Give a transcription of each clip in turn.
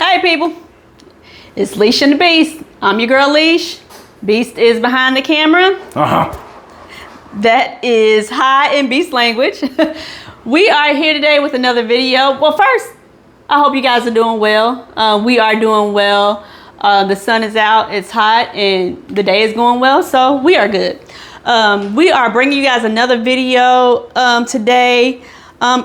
Hey people, it's Leesh and the Beast. I'm your girl Leesh. Beast is behind the camera. That is hi in Beast language. We are here today with another video. Well, first, I hope you guys are doing well. We are doing well. The sun is out, it's hot, and the day is going well, so we are good. We are bringing you guys another video today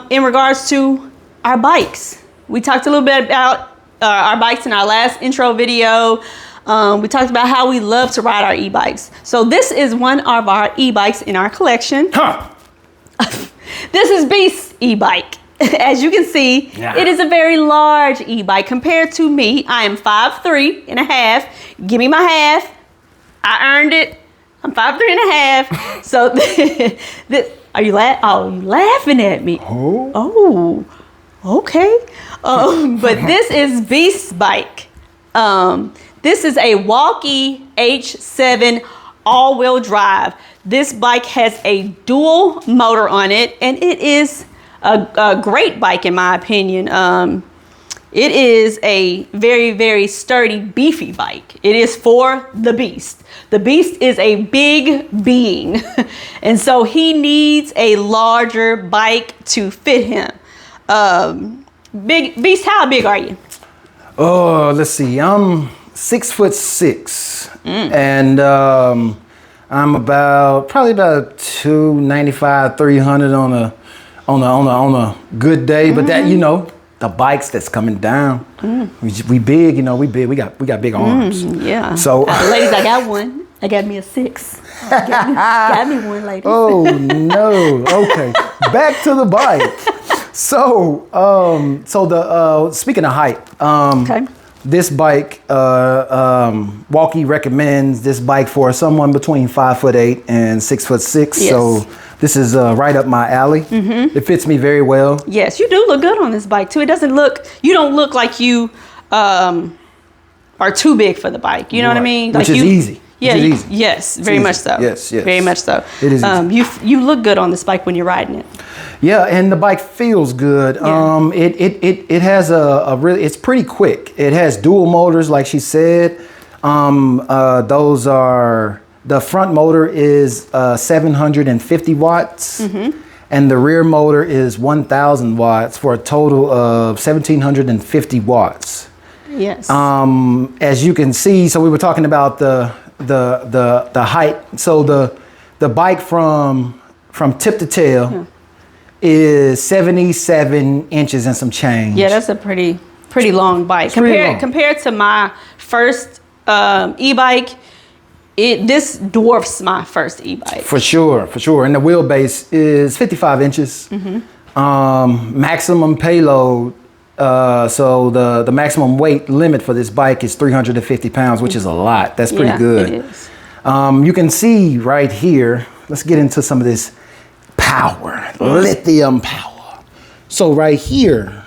in regards to our bikes. We talked a little bit about our bikes in our last intro video. We talked about how we love to ride our e-bikes. So this is one of our e-bikes in our collection. This is Beast's e-bike. As you can see, It is a very large e-bike compared to me. I am 5'3.5". Give me my half. I earned it. I'm 5'3.5". So are you laughing at me? Oh, okay. But this is Beast's bike. This is a Wallke H7 all-wheel drive. This bike has a dual motor on it, and it is a great bike in my opinion. It is a very, very sturdy, beefy bike. It is for the Beast. The Beast is a big being, and so he needs a larger bike to fit him. Big Beast, how big are you? Oh, let's see. I'm 6'6", and I'm probably about 295, 300 on a good day. But that, the bikes that's coming down, we big, we big. We got big arms. Yeah. So ladies, I got one. I got me a 6. Got me one, ladies. Oh no. Okay. Back to the bike. So speaking of height, Okay. This bike, Wallke recommends this bike for someone between 5'8" and 6'6". Yes. So this is right up my alley. It fits me very well. Yes, you do look good on this bike too. You don't look like you are too big for the bike. You know what I mean? Which is easy. Yeah. Which is easy. Yes, very much so. Yes. Very much so. It is easy. You look good on this bike when you're riding it. Yeah, and the bike feels good. Yeah. It has it's pretty quick. It has dual motors, like she said. Those are, the front motor is 750 watts, and the rear motor is 1,000 watts for a total of 1,750 watts. Yes. As you can see, so we were talking about the height. So the bike from tip to tail is 77 inches and some change. Yeah, that's a pretty long bike. Compared to my first e-bike, this dwarfs my first e-bike. For sure. And the wheelbase is 55 inches. Maximum payload. So the maximum weight limit for this bike is 350 pounds, which is a lot. That's pretty good. It is. You can see right here, let's get into some of this power, lithium power. So right here,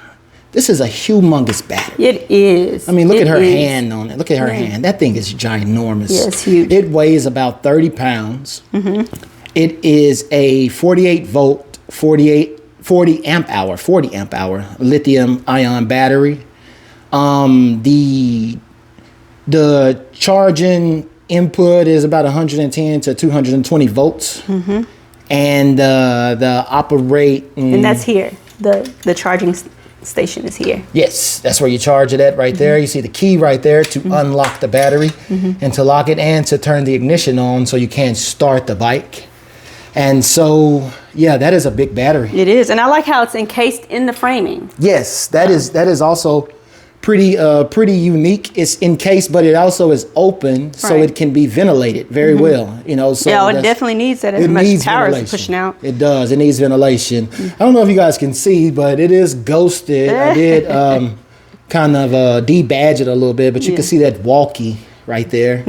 this is a humongous battery. It is. I mean, look at her hand on it. Look at her hand. That thing is ginormous. Yeah, it's huge. It weighs about 30 pounds. It is a 48 volt, 40 amp hour lithium ion battery. The charging input is about 110 to 220 volts. And the operate. And that's here. The charging station is here. Yes, that's where you charge it at right there. You see the key right there to unlock the battery and to lock it and to turn the ignition on so you can start the bike. And so, yeah, that is a big battery. It is, and I like how it's encased in the framing. Yes, that is also pretty unique. It's encased, but it also is open, so it can be ventilated very well. So yeah, it definitely needs that. As much power as pushing out. It does. It needs ventilation. I don't know if you guys can see, but it is ghosted. I did kind of debadge it a little bit, but you can see that Wallke right there.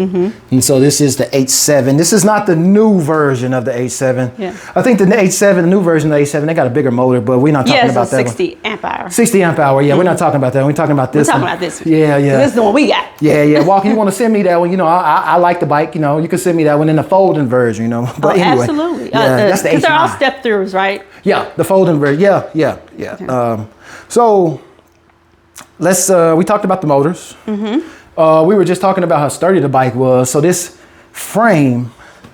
And so this is the H7. This is not the new version of the H7. Yeah. I think the H7, the new version of the H7, they got a bigger motor, but we're not talking about that 60 amp hour. 60 amp hour, yeah. We're not talking about that. We're talking about this We're talking one. about this one. Yeah. This is the one we got. Yeah. Wallke, you want to send me that one? I like the bike. You can send me that one in the folding version. But anyway, absolutely. Yeah, that's the H9. Because they're all Step-Thrus, right? Yeah, the folding version. Yeah. Okay. So we talked about the motors. We were just talking about how sturdy the bike was. So this frame,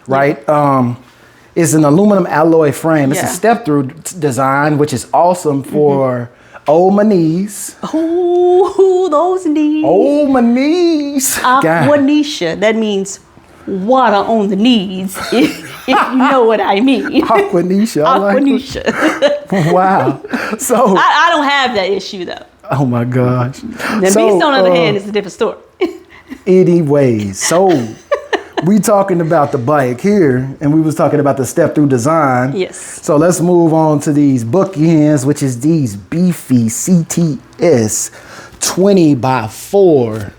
right, is an aluminum alloy frame. It's a Step-Thru design, which is awesome for my knees. Oh, those knees. Oh, my knees. Aquanisha. That means water on the knees, if you know what I mean. Aquanisha. Aquanisha. Wow. So I don't have that issue though. Oh my gosh. The beast on the other hand is a different story. Anyways, so we talking about the bike here, and we was talking about the Step-Thru design. Yes. So let's move on to these bookends, which is these beefy CTS 20x4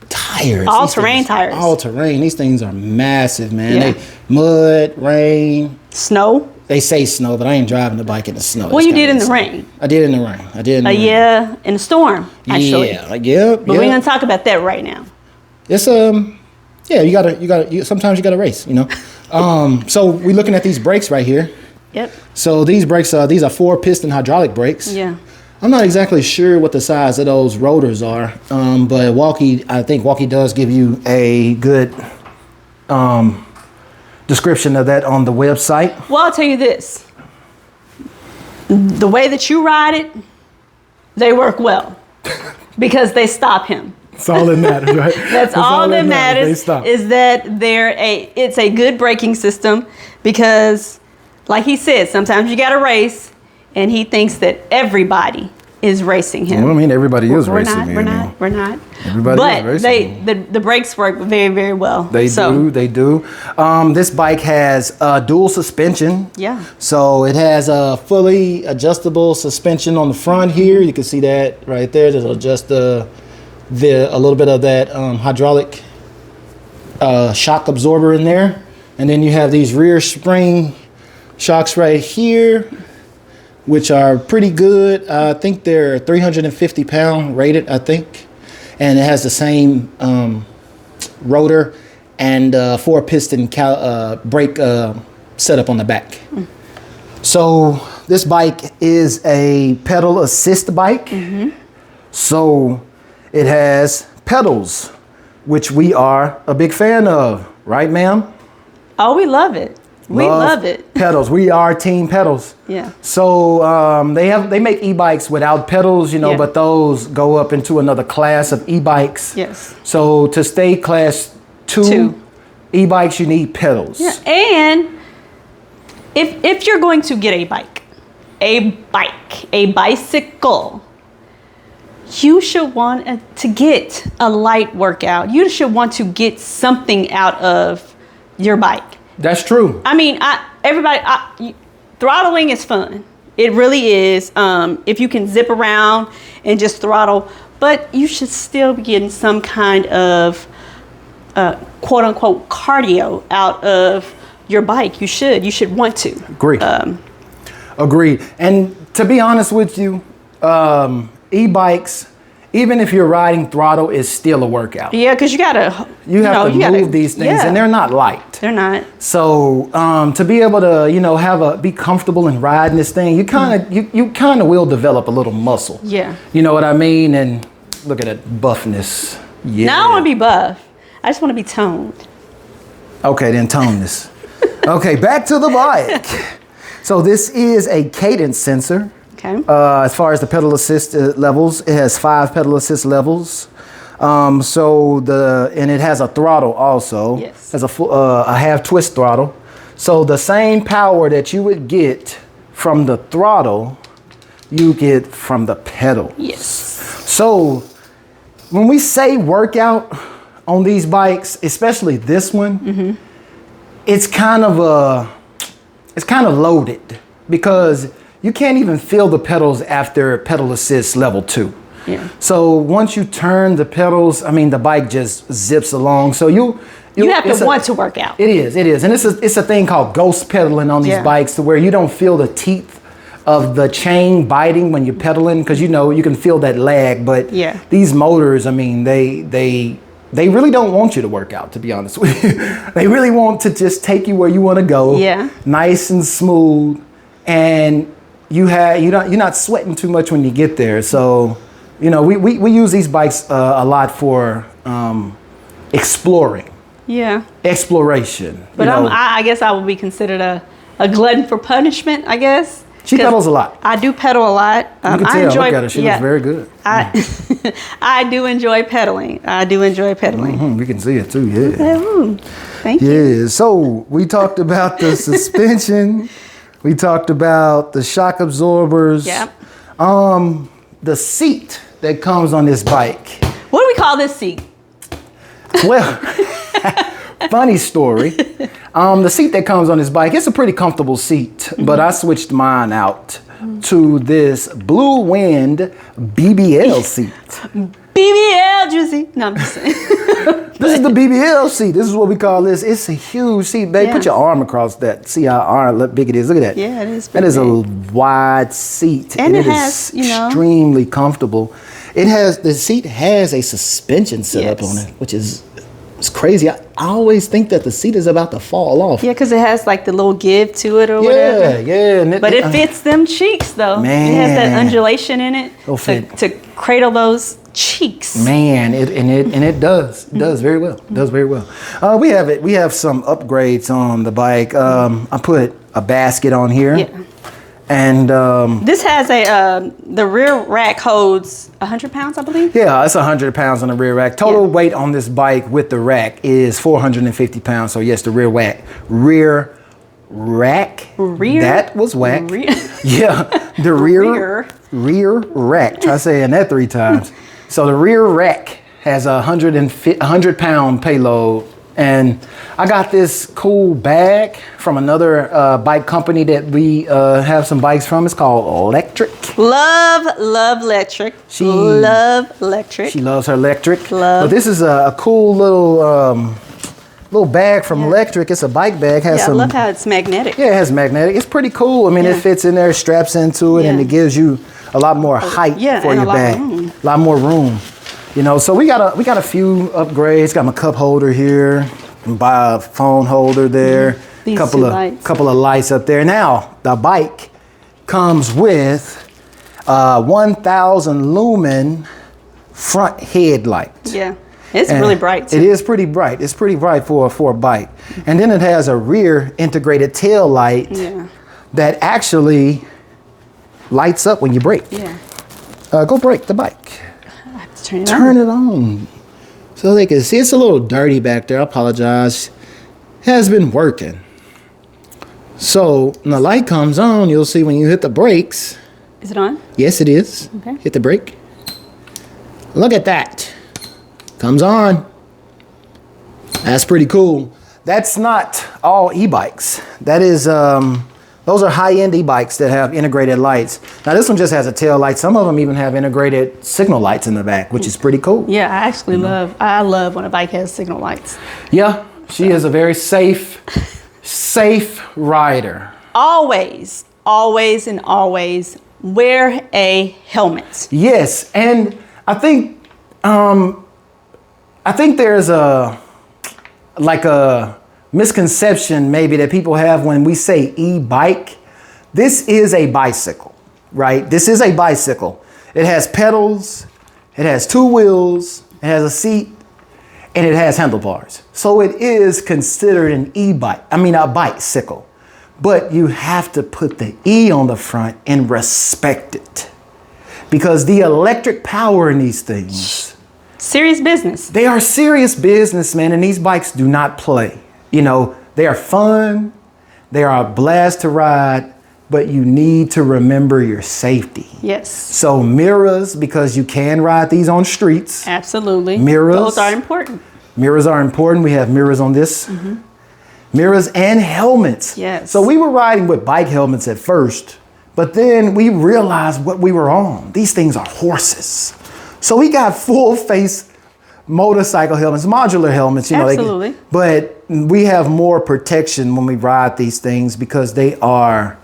tires. All-terrain tires. All terrain. These things are massive, man. Yeah. They mud, rain, Snow. They say snow, but I ain't driving the bike in the snow. Well, you did in the rain. I did in the rain. I did in the rain. Yeah, in the storm, actually. Yeah. But we're gonna talk about that right now. It's yeah, you gotta sometimes you gotta race, you know. So we're looking at these brakes right here. Yep. So these brakes these are 4-piston hydraulic brakes. Yeah. I'm not exactly sure what the size of those rotors are, but Wallke, I think Wallke does give you a good description of that on the website. Well, I'll tell you this. The way that you ride it, they work well because they stop him. That's all that matters, right? That's all that matters is that it's a good braking system because, like he said, sometimes you got to race, and he thinks that everybody is racing him. Well, I mean, everybody is racing me. We're not. Everybody is racing But the brakes work very, very well. They do. This bike has dual suspension. Yeah. So it has a fully adjustable suspension on the front here. You can see that right there. That'll adjust a little bit of that hydraulic shock absorber in there. And then you have these rear spring shocks right here, which are pretty good. I think they're 350 pound rated, I think. And it has the same rotor and 4-piston brake setup on the back. So this bike is a pedal assist bike. So it has pedals, which we are a big fan of, right, ma'am? Oh, we love it. We love it. Pedals. We are team pedals. Yeah. So they make e-bikes without pedals, you know, Yeah. but those go up into another class of e-bikes. Yes. So to stay class 2 e-bikes, you need pedals. Yeah. And if you're going to get a bicycle, you should want to get a light workout. You should want to get something out of your bike. That's true. I mean, throttling is fun. It really is. If you can zip around and just throttle, but you should still be getting some kind of quote unquote cardio out of your bike. You should want to. Agree. Agreed. And to be honest with you, e-bikes, even if you're riding throttle, is still a workout. Yeah, because you have to move these things, and they're not light. They're not. So to be able to, be comfortable in riding this thing, you kind of will develop a little muscle. Yeah. You know what I mean? And look at that buffness. Yeah. Now I don't want to be buff. I just want to be toned. Okay, then tone this. Okay, back to the bike. So this is a cadence sensor. Okay. As far as the pedal assist levels, it has 5 pedal assist levels. And it has a throttle also. Yes. It has a half twist throttle. So the same power that you would get from the throttle, you get from the pedal. Yes. So when we say workout on these bikes, especially this one, it's kind of loaded because you can't even feel the pedals after pedal assist level 2. Yeah. So once you turn the pedals, the bike just zips along. So you have to want to work out. It is. And it's a thing called ghost pedaling on these bikes, to where you don't feel the teeth of the chain biting when you're pedaling, because you can feel that lag. But these motors, they really don't want you to work out, to be honest with you. They really want to just take you where you want to go. Yeah. Nice and smooth, and you're not sweating too much when you get there. So You know, we use these bikes a lot for exploring. Yeah. Exploration. But I guess I would be considered a glutton for punishment, I guess. She pedals a lot. I do pedal a lot. You can tell. Look at her. She looks very good. I do enjoy pedaling. Mm-hmm. We can see it too, yeah. Ooh, thank you. Yeah, so we talked about the suspension. We talked about the shock absorbers. Yeah. The seat that comes on this bike. What do we call this seat? Well, funny story. The seat that comes on this bike, it's a pretty comfortable seat, but I switched mine out to this Blue Wind BBL seat. BBL, Juicy. No, I'm just saying. This is the BBL seat. This is what we call this. It's a huge seat, babe. Yeah. Put your arm across that. See how big it is. Look at that. Yeah, it is That pretty is a big. wide seat. And it is has, you know. extremely comfortable. The seat has a suspension setup Yes. on it, which is it's crazy. I always think that the seat is about to fall off. Yeah, because it has like the little give to it or whatever. Yeah. And But it fits them cheeks though. Man. It has that undulation in it It'll fit. to cradle those cheeks. Man, it does. It does very well. It does very well. We have some upgrades on the bike. I put a basket on here. Yeah. And This has the rear rack holds 100 pounds, I believe. yeah, it's 100 pounds on the rear rack. Total weight on this bike with the rack is 450 pounds. So yes, the rear rack. Rear. That was whack. Yeah, the rear rack. Try saying that 3 times. So the rear rack has a 100 pound payload. And I got this cool bag from another bike company that we have some bikes from. It's called Electric. Love electric. Love electric. She loves her electric. Love. But this is a cool little bag from Electric. It's a bike bag. Has Yeah, I some, love how it's magnetic. Yeah, it has magnetic. It's pretty cool. I mean, Yeah. it fits in there, straps into it, and Yeah. it gives you a lot more height for and your a lot bag. of room. A lot more room. You know, so we got a few upgrades. Got my cup holder here, buy a phone holder there, These couple two of lights. couple of lights up there. Now the bike comes with 1,000 lumen front headlight. Yeah. It's And really bright too. It is pretty bright. It's pretty bright for a bike. And then it has a rear integrated tail light Yeah. that actually lights up when you brake. Yeah. Go brake the bike. I have to turn it Turn on. it on so they can see. It's a little dirty back there. I apologize. Has been working. So when the light comes on, you'll see when you hit the brakes. Is it on? Yes, it is. Okay. Hit the brake. Look at that. Comes on. That's pretty cool. That's not all e-bikes. That is, those are high-end e-bikes that have integrated lights. Now this one just has a tail light. Some of them even have integrated signal lights in the back, which is pretty cool. Yeah, I actually love when a bike has signal lights. Yeah, she is a very safe rider. Always wear a helmet. Yes, and I think there's a misconception maybe that people have when we say e-bike. This is a bicycle, right? This is a bicycle. It has pedals, it has 2 wheels, it has a seat, and it has handlebars. So it is considered an e-bike. I mean, a bicycle. But you have to put the E on the front and respect it. Because the electric power in these things, Serious business. they are serious business, man, and these bikes do not play. You know, they are fun, they are a blast to ride, but you need to remember your safety. Yes. So mirrors, because you can ride these on streets. Absolutely. Mirrors. Those are important. Mirrors are important. We have mirrors on this. Mirrors and helmets. Yes. So we were riding with bike helmets at first, but then we realized what we were on. These things are horses. So we got full face motorcycle helmets, modular helmets, you know. Absolutely. But we have more protection when we ride these things because they are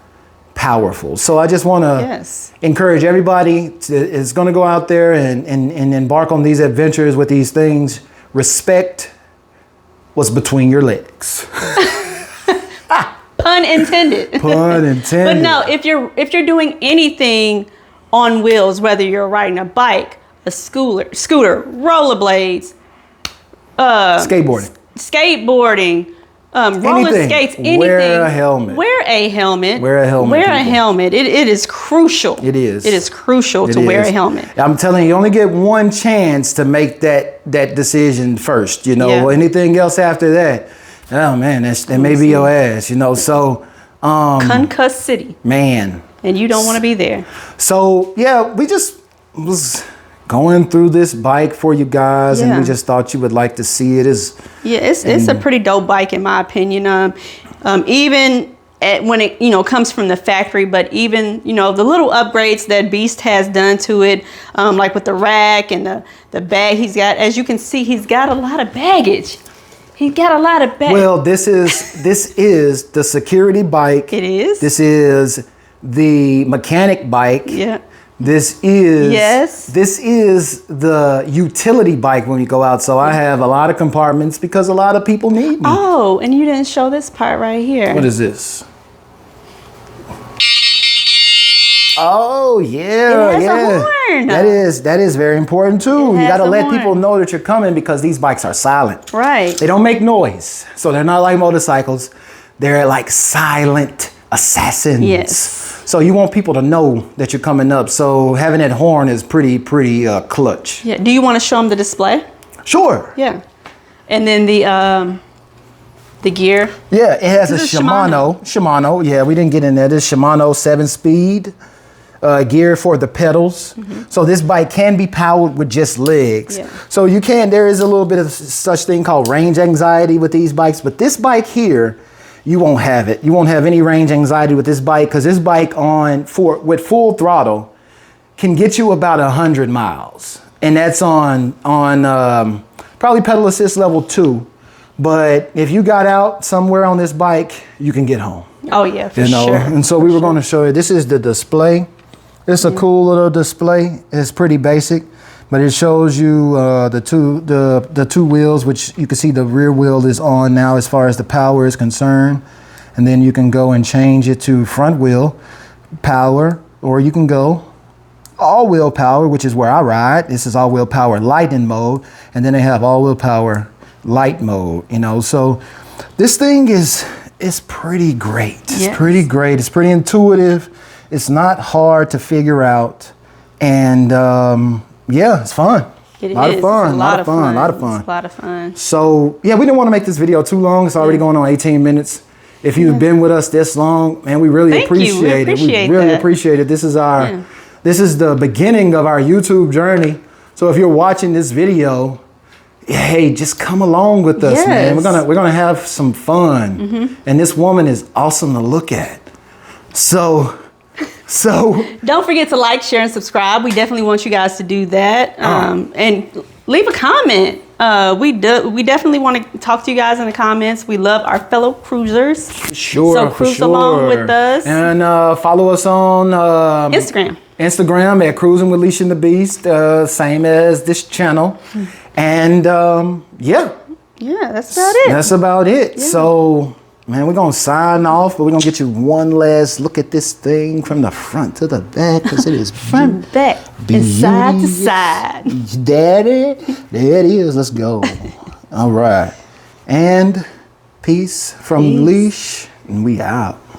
powerful. So I just want to Yes. encourage everybody is going to go out there and embark on these adventures with these things. Respect what's between your legs. Pun intended. Pun intended. But no, if you're doing anything on wheels, whether you're riding a bike, a scooter, rollerblades, skateboarding, roller Anything. skates, anything. Wear a helmet. Wear a helmet. Wear a helmet, Wear a people. helmet. It is crucial. It is. It is crucial It to wear is. a helmet. I'm telling you, you only get one chance to make that decision first. You know, Yeah. anything else after that, oh man, that may be your ass. You know, so Concuss City, man. and you don't want to be there. So yeah, we just was going through this bike for you guys, and Yeah. we just thought you would like to see it. Yeah, it's a pretty dope bike in my opinion. Even when it comes from the factory, but even the little upgrades that Beast has done to it, like with the rack and the bag he's got. As you can see, he's got a lot of baggage. He's got a lot of baggage. Well, this is the security bike. It is. This is the mechanic bike. Yeah. This is Yes. This is the utility bike when you go out. So I have a lot of compartments because a lot of people need me. Oh, and you didn't show this part right here. What is this? Oh yeah, It has a yeah. horn. That is very important too. It You has got to a let horn. people know that you're coming because these bikes are silent. Right. They don't make noise, so they're not like motorcycles. They're like silent assassins. Yes. So you want people to know that you're coming up. So having that horn is pretty clutch. Yeah. Do you want to show them the display? Sure. Yeah. And then the gear. Yeah, it has a This is Shimano. Yeah, we didn't get in there. This Shimano 7-speed gear for the pedals. So this bike can be powered with just legs. Yeah. So there is a little bit of such thing called range anxiety with these bikes, but this bike here, you won't have it. You won't have any range anxiety with this bike because this bike with full throttle can get you about 100 miles. And that's on probably pedal assist level 2. But if you got out somewhere on this bike, you can get home. Oh yeah, for sure. And so we were going to show you. This is the display. It's a cool little display. It's pretty basic, but it shows you the two wheels, which you can see the rear wheel is on now as far as the power is concerned. And then you can go and change it to front wheel power, or you can go all wheel power, which is where I ride. This is all wheel power lightning mode. And then they have all wheel power light mode, so this thing is pretty great. It's pretty great. It's pretty intuitive. It's not hard to figure out, and yeah, it's fun. It a lot is. of fun. It's A lot of fun. It's a lot of fun. So yeah, we didn't want to make this video too long. It's already going on 18 minutes. If you've been with us this long, man, we really Thank you. appreciate it. We really that. appreciate it. This is this is the beginning of our YouTube journey. So if you're watching this video, hey, just come along with us, man. We're gonna have some fun, and this woman is awesome to look at. So Don't forget to like, share, and subscribe. We definitely want you guys to do that, and leave a comment. We definitely want to talk to you guys in the comments. We love our fellow cruisers. Sure, so cruise along with us, and follow us on Instagram at Cruising with Leesh and the Beast, same as this channel. And yeah, that's about it. That's about it. Yeah. So, man, we're gonna sign off, but we're gonna get you one last look at this thing from the front to the back because it is front, back, and side to side. Daddy, there it is. Let's go. All right, and peace from Leesh, and we out.